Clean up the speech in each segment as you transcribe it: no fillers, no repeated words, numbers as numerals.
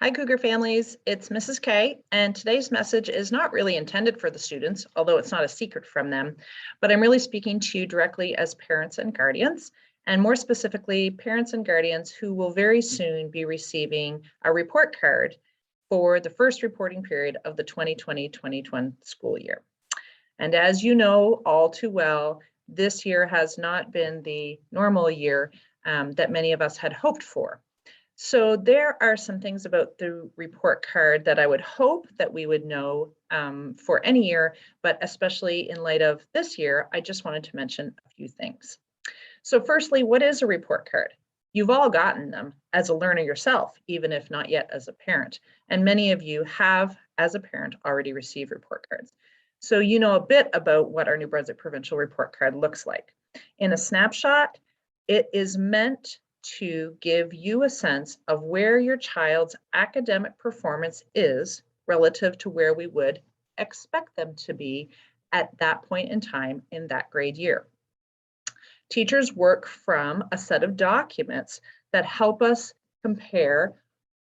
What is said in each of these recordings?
Hi, Cougar Families. It's Mrs. K, and today's message is not really intended for the students, although it's not a secret from them, but I'm really speaking to you directly as parents and guardians, and more specifically, parents and guardians who will very soon be receiving a report card for the first reporting period of the 2020-2021 school year. And as you know all too well, this year has not been the normal year that many of us had hoped for. So there are some things about the report card that I would hope that we would know for any year, but especially in light of this year, I just wanted to mention a few things. So firstly, what is a report card? You've all gotten them as a learner yourself, even if not yet as a parent. And many of you have, as a parent, already received report cards. So you know a bit about what our New Brunswick Provincial Report Card looks like. In a snapshot, it is meant to give you a sense of where your child's academic performance is relative to where we would expect them to be at that point in time in that grade year. Teachers work from a set of documents that help us compare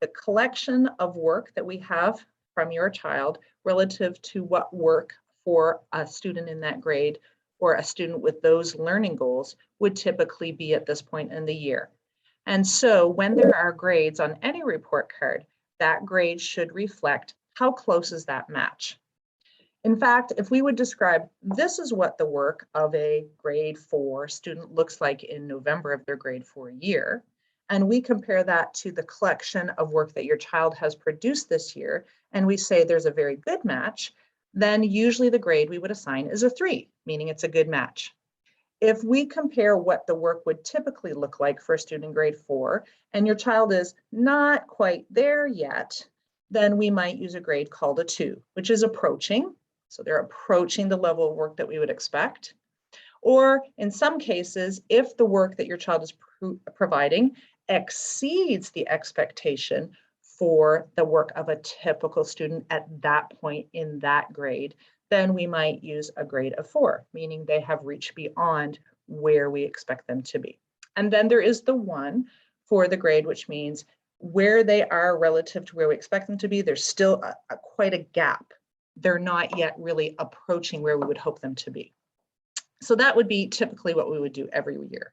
the collection of work that we have from your child relative to what work for a student in that grade or a student with those learning goals would typically be at this point in the year. And so when there are grades on any report card, that grade should reflect how close is that match. In fact, if we would describe this is what the work of a grade 4 student looks like in November of their grade 4 year, and we compare that to the collection of work that your child has produced this year, and we say there's a very good match, then usually the grade we would assign is a 3, meaning it's a good match. If we compare what the work would typically look like for a student in grade 4, and your child is not quite there yet, then we might use a grade called a 2, which is approaching. So they're approaching the level of work that we would expect. Or in some cases, if the work that your child is providing exceeds the expectation for the work of a typical student at that point in that grade, then we might use a grade of 4, meaning they have reached beyond where we expect them to be. And then there is the 1 for the grade, which means where they are relative to where we expect them to be, there's still quite a gap. They're not yet really approaching where we would hope them to be. So that would be typically what we would do every year.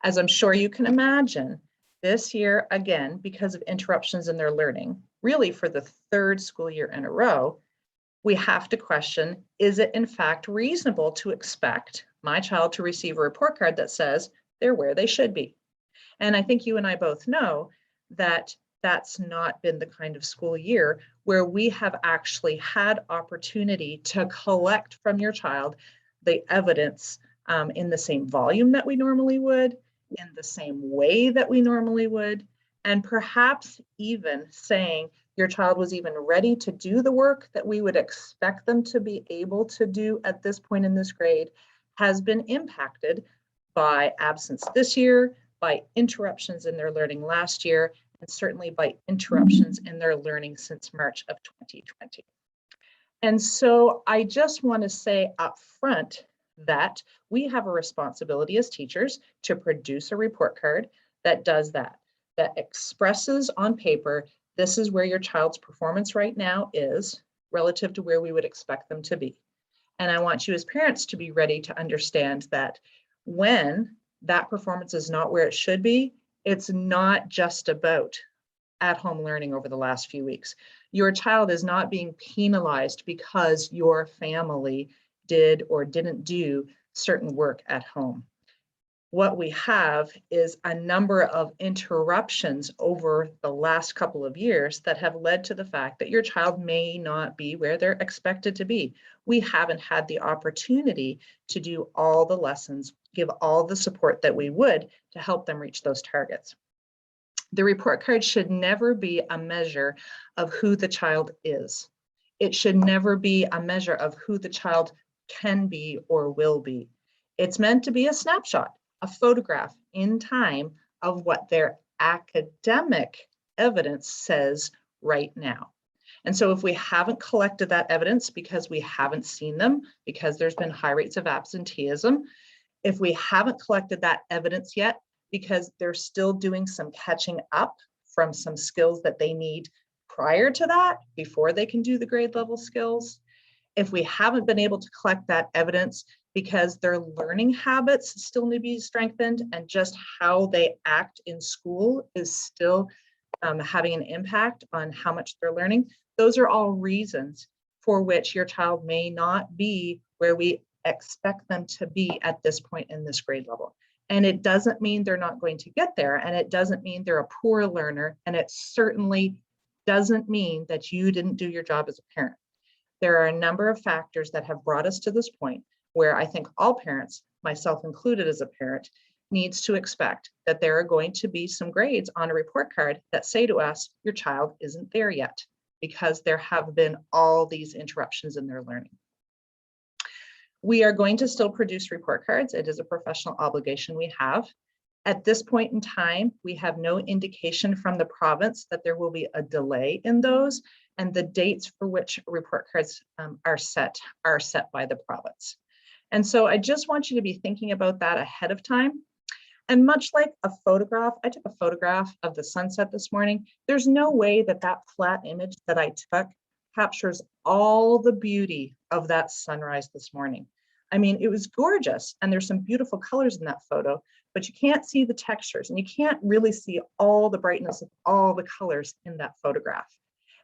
As I'm sure you can imagine, this year, again, because of interruptions in their learning, really for the 3rd school year in a row, we have to question, is it in fact reasonable to expect my child to receive a report card that says they're where they should be? And I think you and I both know that that's not been the kind of school year where we have actually had opportunity to collect from your child the evidence in the same volume that we normally would, in the same way that we normally would, and perhaps even saying your child was even ready to do the work that we would expect them to be able to do at this point in this grade has been impacted by absence this year, by interruptions in their learning last year, and certainly by interruptions in their learning since March of 2020. And so I just want to say up front that we have a responsibility as teachers to produce a report card that does that expresses on paper, this is where your child's performance right now is relative to where we would expect them to be. And I want you as parents to be ready to understand that when that performance is not where it should be, it's not just about at-home learning over the last few weeks. Your child is not being penalized because your family did or didn't do certain work at home. What we have is a number of interruptions over the last couple of years that have led to the fact that your child may not be where they're expected to be. We haven't had the opportunity to do all the lessons, give all the support that we would to help them reach those targets. The report card should never be a measure of who the child is. It should never be a measure of who the child can be or will be. It's meant to be a snapshot, a photograph in time of what their academic evidence says right now. And so if we haven't collected that evidence because we haven't seen them, because there's been high rates of absenteeism, if we haven't collected that evidence yet, because they're still doing some catching up from some skills that they need prior to that, before they can do the grade level skills. If we haven't been able to collect that evidence because their learning habits still need to be strengthened and just how they act in school is still having an impact on how much they're learning, those are all reasons for which your child may not be where we expect them to be at this point in this grade level. And it doesn't mean they're not going to get there, and it doesn't mean they're a poor learner, and it certainly doesn't mean that you didn't do your job as a parent. There are a number of factors that have brought us to this point where I think all parents, myself included as a parent, needs to expect that there are going to be some grades on a report card that say to us, your child isn't there yet, because there have been all these interruptions in their learning. We are going to still produce report cards. It is a professional obligation we have. At this point in time, we have no indication from the province that there will be a delay in those, and the dates for which report cards are set by the province. And so I just want you to be thinking about that ahead of time. And much like a photograph, I took a photograph of the sunset this morning. There's no way that that flat image that I took captures all the beauty of that sunrise this morning. I mean, it was gorgeous, and there's some beautiful colors in that photo, but you can't see the textures, and you can't really see all the brightness of all the colors in that photograph.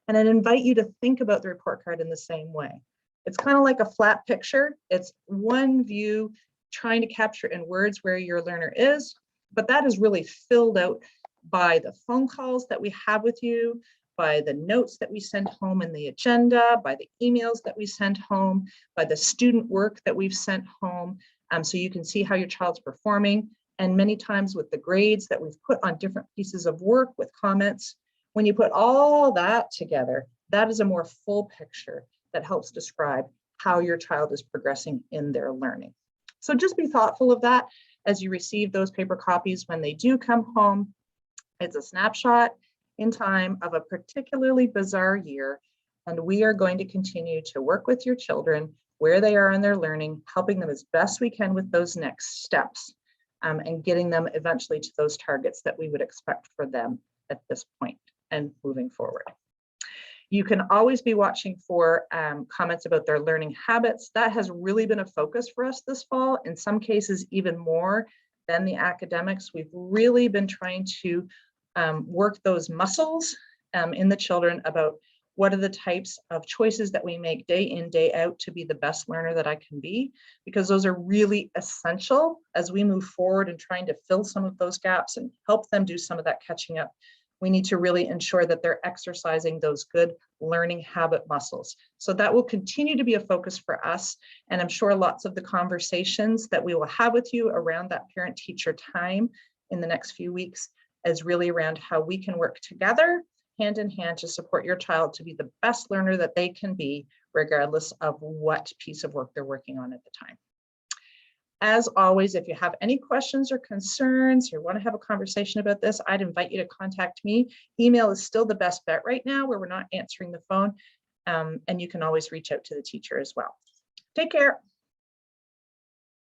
And I'd invite you to think about the report card in the same way. It's kind of like a flat picture. It's one view trying to capture in words where your learner is, but that is really filled out by the phone calls that we have with you, by the notes that we send home in the agenda, by the emails that we send home, by the student work that we've sent home, so you can see how your child's performing, and many times with the grades that we've put on different pieces of work with comments. When you put all that together, that is a more full picture that helps describe how your child is progressing in their learning. So just be thoughtful of that as you receive those paper copies when they do come home. It's a snapshot in time of a particularly bizarre year, and we are going to continue to work with your children where they are in their learning, helping them as best we can with those next steps, and getting them eventually to those targets that we would expect for them at this point and moving forward. You can always be watching for comments about their learning habits. That has really been a focus for us this fall, in some cases even more than the academics. We've really been trying to work those muscles in the children about what are the types of choices that we make day in, day out to be the best learner that I can be, because those are really essential as we move forward and trying to fill some of those gaps and help them do some of that catching up. We need to really ensure that they're exercising those good learning habit muscles. So that will continue to be a focus for us. And I'm sure lots of the conversations that we will have with you around that parent-teacher time in the next few weeks is really around how we can work together, hand in hand, to support your child to be the best learner that they can be, regardless of what piece of work they're working on at the time. As always, if you have any questions or concerns or want to have a conversation about this, I'd invite you to contact me. Email is still the best bet right now, where we're not answering the phone, and you can always reach out to the teacher as well. Take care.